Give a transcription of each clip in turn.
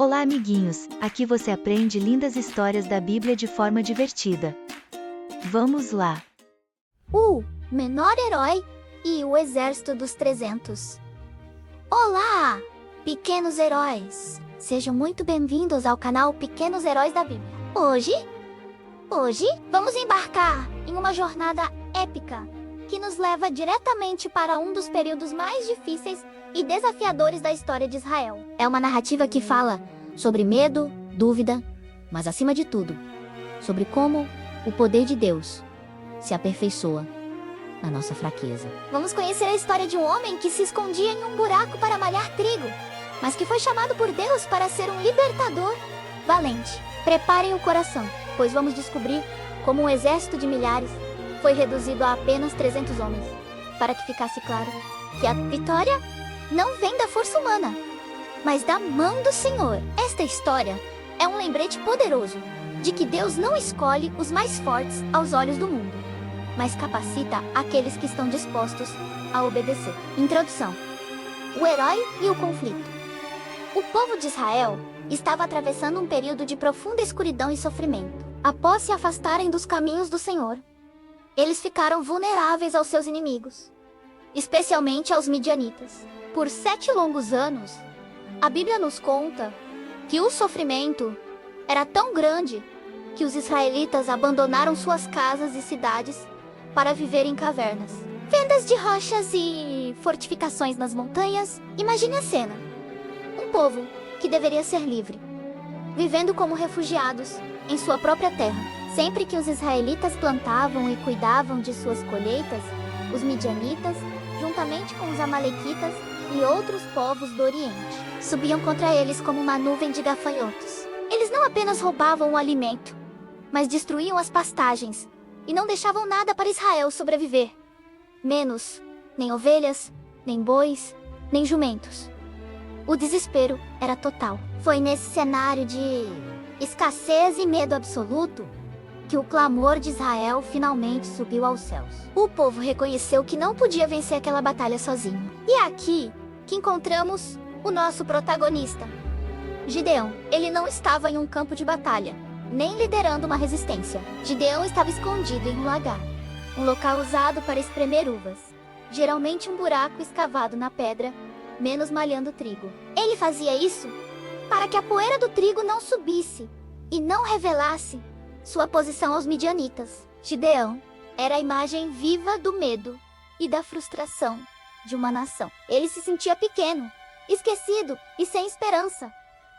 Olá, amiguinhos! Aqui você aprende lindas histórias da Bíblia de forma divertida. Vamos lá! O menor herói e o exército dos 300. Olá, pequenos heróis! Sejam muito bem-vindos ao canal Pequenos Heróis da Bíblia. Hoje vamos embarcar em uma jornada épica que nos leva diretamente para um dos períodos mais difíceis e desafiadores da história de Israel. É uma narrativa que fala sobre medo, dúvida, mas acima de tudo, sobre como o poder de Deus se aperfeiçoa na nossa fraqueza. Vamos conhecer a história de um homem que se escondia em um buraco para malhar trigo, mas que foi chamado por Deus para ser um libertador valente. Preparem o coração, pois vamos descobrir como um exército de milhares foi reduzido a apenas 300 homens, para que ficasse claro que a vitória não vem da força humana, mas da mão do Senhor. Esta história é um lembrete poderoso de que Deus não escolhe os mais fortes aos olhos do mundo, mas capacita aqueles que estão dispostos a obedecer. Introdução: o herói e o conflito. O povo de Israel estava atravessando um período de profunda escuridão e sofrimento. Após se afastarem dos caminhos do Senhor, eles ficaram vulneráveis aos seus inimigos, especialmente aos midianitas. Por 7 longos anos, a Bíblia nos conta que o sofrimento era tão grande que os israelitas abandonaram suas casas e cidades para viver em cavernas, fendas de rochas e fortificações nas montanhas. Imagine a cena: um povo que deveria ser livre, vivendo como refugiados em sua própria terra. Sempre que os israelitas plantavam e cuidavam de suas colheitas, os midianitas, juntamente com os amalequitas e outros povos do Oriente, subiam contra eles como uma nuvem de gafanhotos. Eles não apenas roubavam o alimento, mas destruíam as pastagens e não deixavam nada para Israel sobreviver. Menos, nem ovelhas, nem bois, nem jumentos. O desespero era total. Foi nesse cenário de escassez e medo absoluto que o clamor de Israel finalmente subiu aos céus. O povo reconheceu que não podia vencer aquela batalha sozinho. E é aqui que encontramos o nosso protagonista, Gideão. Ele não estava em um campo de batalha, nem liderando uma resistência. Gideão estava escondido em um lagar, um local usado para espremer uvas, geralmente um buraco escavado na pedra, menos malhando trigo. Ele fazia isso para que a poeira do trigo não subisse e não revelasse sua posição aos midianitas. Gideão era a imagem viva do medo e da frustração de uma nação. Ele se sentia pequeno, esquecido e sem esperança,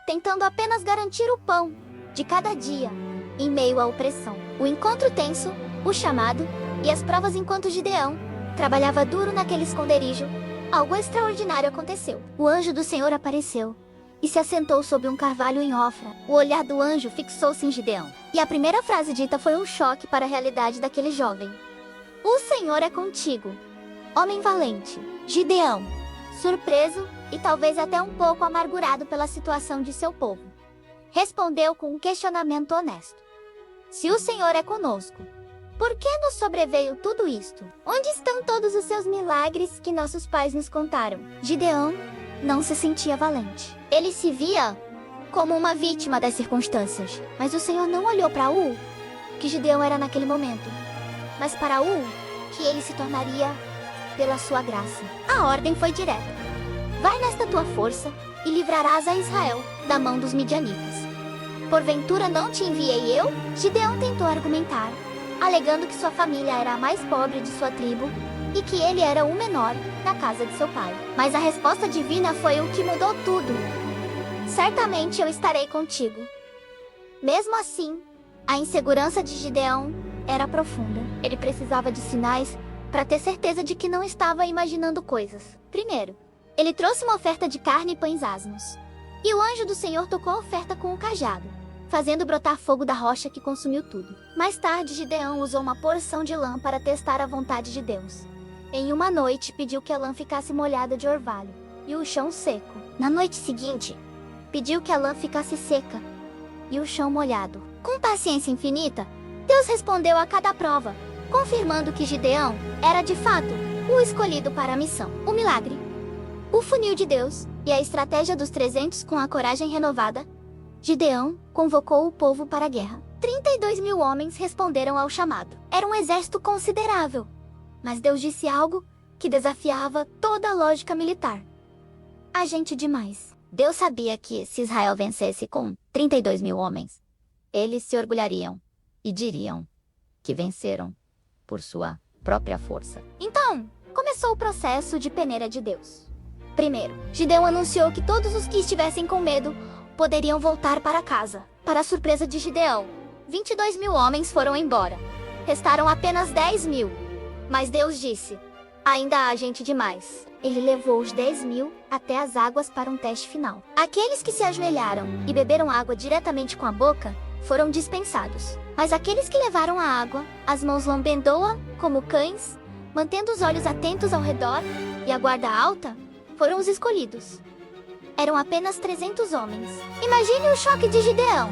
tentando apenas garantir o pão de cada dia em meio à opressão. O encontro tenso, o chamado e as provas. Enquanto Gideão trabalhava duro naquele esconderijo, algo extraordinário aconteceu. O anjo do Senhor apareceu e se assentou sob um carvalho em Ofra. O olhar do anjo fixou-se em Gideão, e a primeira frase dita foi um choque para a realidade daquele jovem. "O Senhor é contigo, homem valente." Gideão, surpreso e talvez até um pouco amargurado pela situação de seu povo, respondeu com um questionamento honesto: "Se o Senhor é conosco, por que nos sobreveio tudo isto? Onde estão todos os seus milagres que nossos pais nos contaram?" Gideão não se sentia valente. Ele se via como uma vítima das circunstâncias. Mas o Senhor não olhou para o que Gideão era naquele momento, mas para o que ele se tornaria pela sua graça. A ordem foi direta: "Vai nesta tua força e livrarás a Israel da mão dos midianitas." "Porventura não te enviei eu?" Gideão tentou argumentar, alegando que sua família era a mais pobre de sua tribo e que ele era o menor na casa de seu pai. Mas a resposta divina foi o que mudou tudo: "Certamente eu estarei contigo." Mesmo assim, a insegurança de Gideão era profunda. Ele precisava de sinais para ter certeza de que não estava imaginando coisas. Primeiro, ele trouxe uma oferta de carne e pães asmos, e o anjo do Senhor tocou a oferta com o cajado, fazendo brotar fogo da rocha que consumiu tudo. Mais tarde, Gideão usou uma porção de lã para testar a vontade de Deus. Em uma noite, pediu que a lã ficasse molhada de orvalho e o chão seco. Na noite seguinte, pediu que a lã ficasse seca e o chão molhado. Com paciência infinita, Deus respondeu a cada prova, confirmando que Gideão era de fato o escolhido para a missão. O milagre, o funil de Deus, e a estratégia dos 300 com a coragem renovada, Gideão convocou o povo para a guerra. 32.000 homens responderam ao chamado. Era um exército considerável, mas Deus disse algo que desafiava toda a lógica militar. A gente demais. Deus sabia que, se Israel vencesse com 32.000 homens, eles se orgulhariam e diriam que venceram por sua própria força. Então, começou o processo de peneira de Deus. Primeiro, Gideão anunciou que todos os que estivessem com medo poderiam voltar para casa. Para a surpresa de Gideão, 22.000 homens foram embora. Restaram apenas 10.000. Mas Deus disse: ainda há gente demais. Ele levou os 10.000 até as águas para um teste final. Aqueles que se ajoelharam e beberam água diretamente com a boca foram dispensados. Mas aqueles que levaram a água, as mãos lambendo-a, como cães, mantendo os olhos atentos ao redor e a guarda alta, foram os escolhidos. Eram apenas 300 homens. Imagine o choque de Gideão.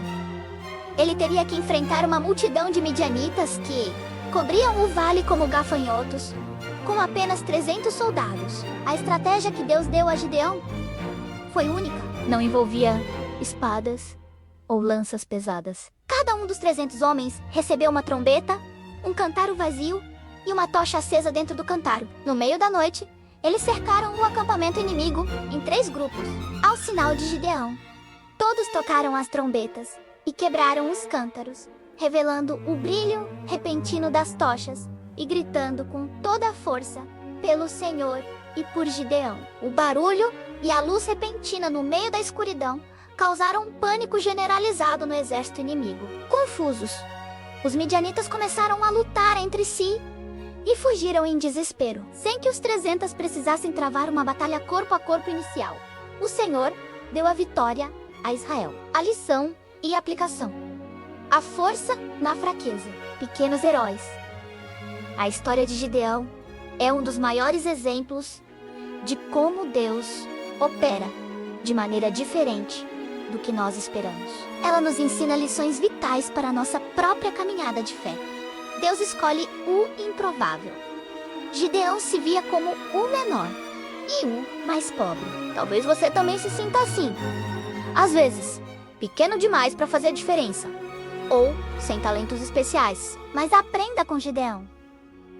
Ele teria que enfrentar uma multidão de midianitas que cobriam o vale como gafanhotos, com apenas 300 soldados. A estratégia que Deus deu a Gideão foi única. Não envolvia espadas ou lanças pesadas. Cada um dos 300 homens recebeu uma trombeta, um cantaro vazio e uma tocha acesa dentro do cantaro. No meio da noite, eles cercaram o acampamento inimigo em 3 grupos. Ao sinal de Gideão, todos tocaram as trombetas e quebraram os cântaros, revelando o brilho repentino das tochas e gritando com toda a força pelo Senhor e por Gideão. O barulho e a luz repentina no meio da escuridão causaram um pânico generalizado no exército inimigo. Confusos, os midianitas começaram a lutar entre si e fugiram em desespero, sem que os 300 precisassem travar uma batalha corpo a corpo inicial. O Senhor deu a vitória a Israel. A lição e aplicação. A força na fraqueza. Pequenos heróis. A história de Gideão é um dos maiores exemplos de como Deus opera de maneira diferente do que nós esperamos. Ela nos ensina lições vitais para a nossa própria caminhada de fé. Deus escolhe o improvável. Gideão se via como o menor e o mais pobre. Talvez você também se sinta assim. Às vezes, pequeno demais para fazer diferença, ou sem talentos especiais. Mas aprenda com Gideão.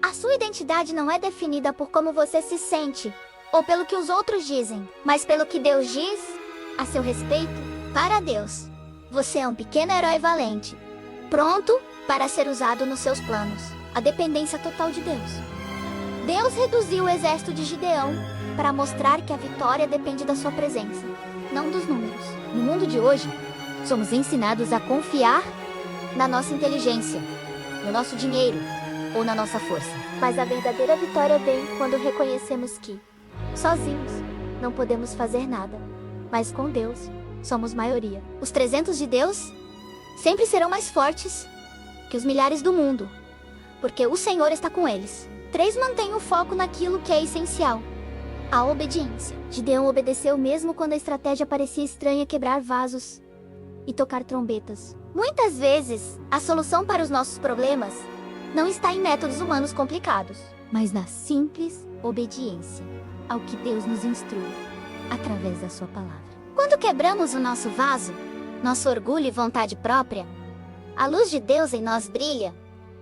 A sua identidade não é definida por como você se sente ou pelo que os outros dizem, mas pelo que Deus diz a seu respeito. Para Deus, você é um pequeno herói valente, pronto para ser usado nos seus planos. A dependência total de Deus. Deus reduziu o exército de Gideão para mostrar que a vitória depende da sua presença, não dos números. No mundo de hoje, somos ensinados a confiar na nossa inteligência, no nosso dinheiro ou na nossa força. Mas a verdadeira vitória vem quando reconhecemos que, sozinhos, não podemos fazer nada, mas com Deus, somos maioria. Os 300 de Deus sempre serão mais fortes que os milhares do mundo, porque o Senhor está com eles. 3 mantém o foco naquilo que é essencial: a obediência. Gideão obedeceu mesmo quando a estratégia parecia estranha: quebrar vasos e tocar trombetas. Muitas vezes, a solução para os nossos problemas não está em métodos humanos complicados, mas na simples obediência ao que Deus nos instrui através da sua palavra. Quando quebramos o nosso vaso, nosso orgulho e vontade própria, a luz de Deus em nós brilha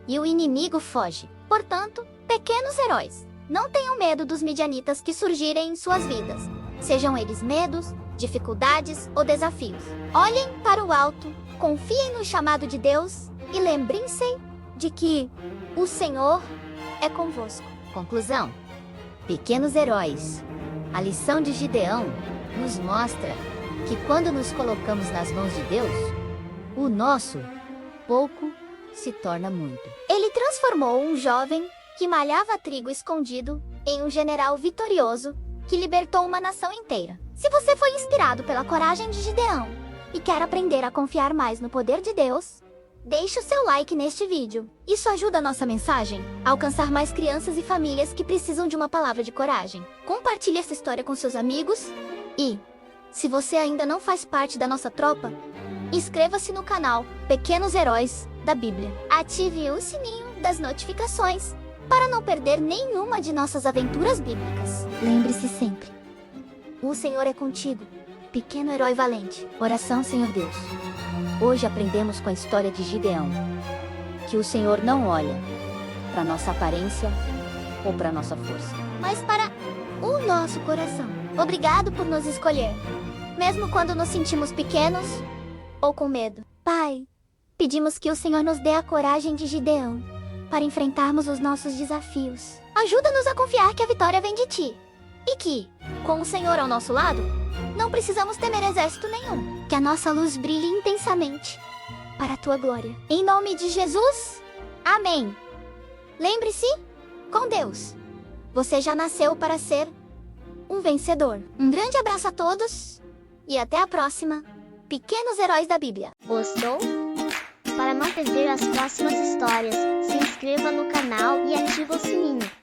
e o inimigo foge. Portanto, pequenos heróis, não tenham medo dos midianitas que surgirem em suas vidas, sejam eles medos, dificuldades ou desafios. Olhem para o alto, confiem no chamado de Deus e lembrem-se de que o Senhor é convosco. Conclusão: pequenos heróis, a lição de Gideão nos mostra que quando nos colocamos nas mãos de Deus, o nosso pouco se torna muito. Ele transformou um jovem que malhava trigo escondido em um general vitorioso que libertou uma nação inteira. Se você foi inspirado pela coragem de Gideão e quer aprender a confiar mais no poder de Deus, deixe o seu like neste vídeo. Isso ajuda a nossa mensagem a alcançar mais crianças e famílias que precisam de uma palavra de coragem. Compartilhe essa história com seus amigos e, se você ainda não faz parte da nossa tropa, inscreva-se no canal Pequenos Heróis da Bíblia. Ative o sininho das notificações para não perder nenhuma de nossas aventuras bíblicas. Lembre-se sempre, O Senhor é contigo, pequeno herói valente. Oração, Senhor Deus. Hoje aprendemos com a história de Gideão que o Senhor não olha para nossa aparência ou para nossa força, mas para o nosso coração. Obrigado por nos escolher, mesmo quando nos sentimos pequenos ou com medo. Pai, pedimos que o Senhor nos dê a coragem de Gideão para enfrentarmos os nossos desafios. Ajuda-nos a confiar que a vitória vem de Ti e que, com o Senhor ao nosso lado, não precisamos temer exército nenhum. Que a nossa luz brilhe intensamente para a Tua glória. Em nome de Jesus, amém. Lembre-se, com Deus, você já nasceu para ser um vencedor. Um grande abraço a todos e até a próxima, pequenos heróis da Bíblia. Gostou? Para não perder as próximas histórias, se inscreva no canal e ative o sininho.